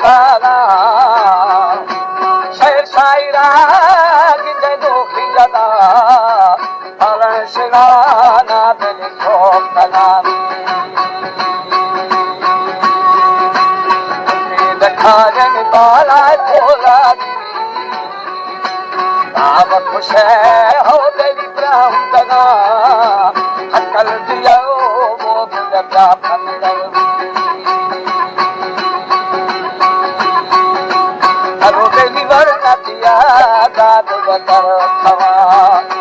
सारा शेर शायरा गिंदे दोखी जदा अरण शिराना दिल सोम तलामी खाजन बाला खोला नाम खुश है हो गई ब्राह्मणा हकल दिया वो बुझा फंदा अरो गई वरना दिया दाद बतर खवा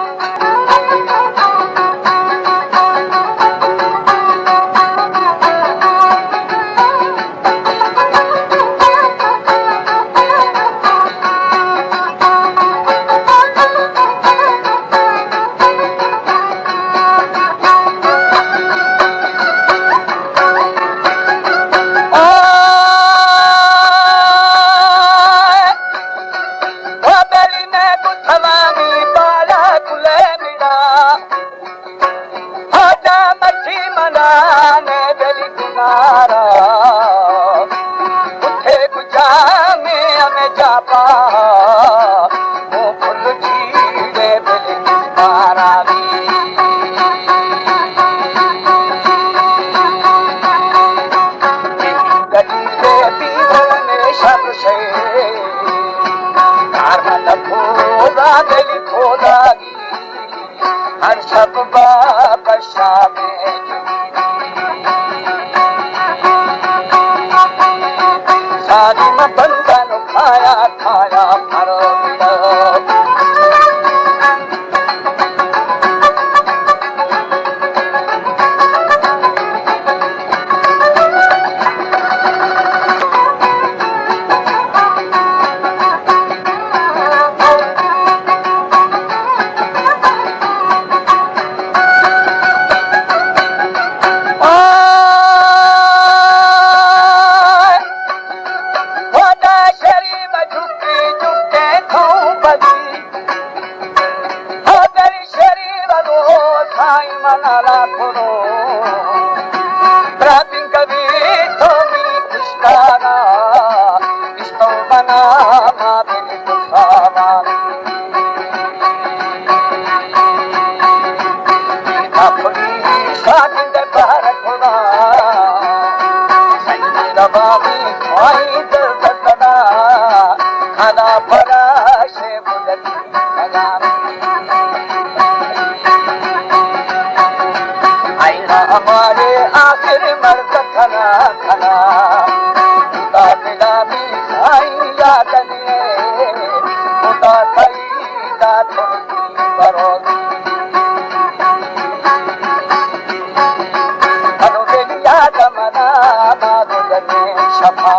हर सब बाबा में सारी में बंधन खाया खाया भरो हमारे आखिर मर्द खना खना दिला भी साई याद खुदा थई दा थोड़ी करो हलो दिल याद मना बागुल में शफा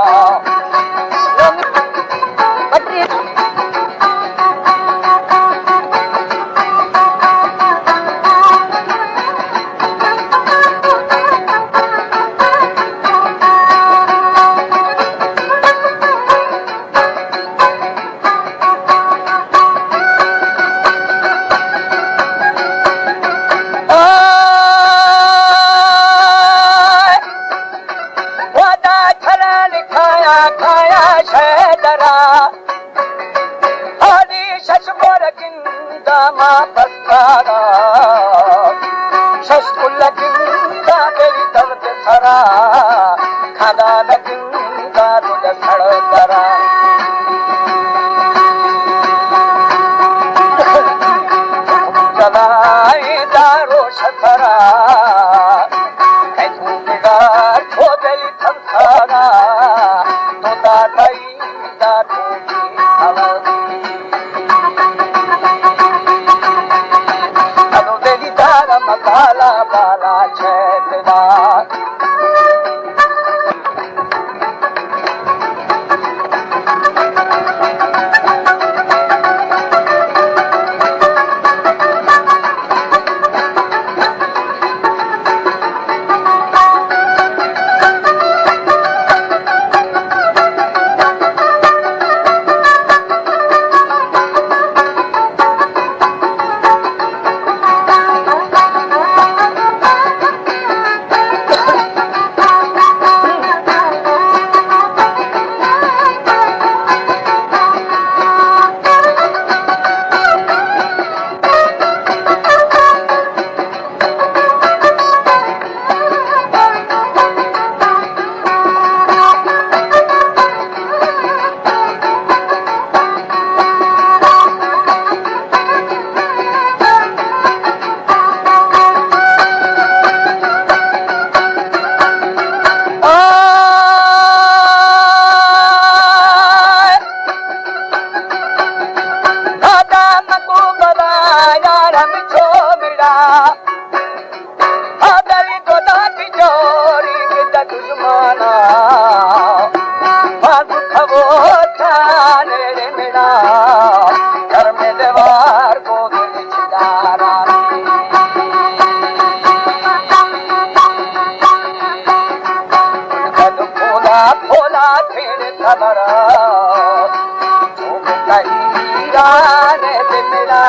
ते मेरा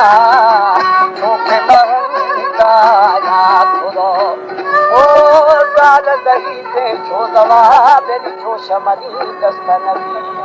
छोखे मरन का याद खुदा ओ दाद दही से छो दवा बेरी छो शमरी दस्तनगी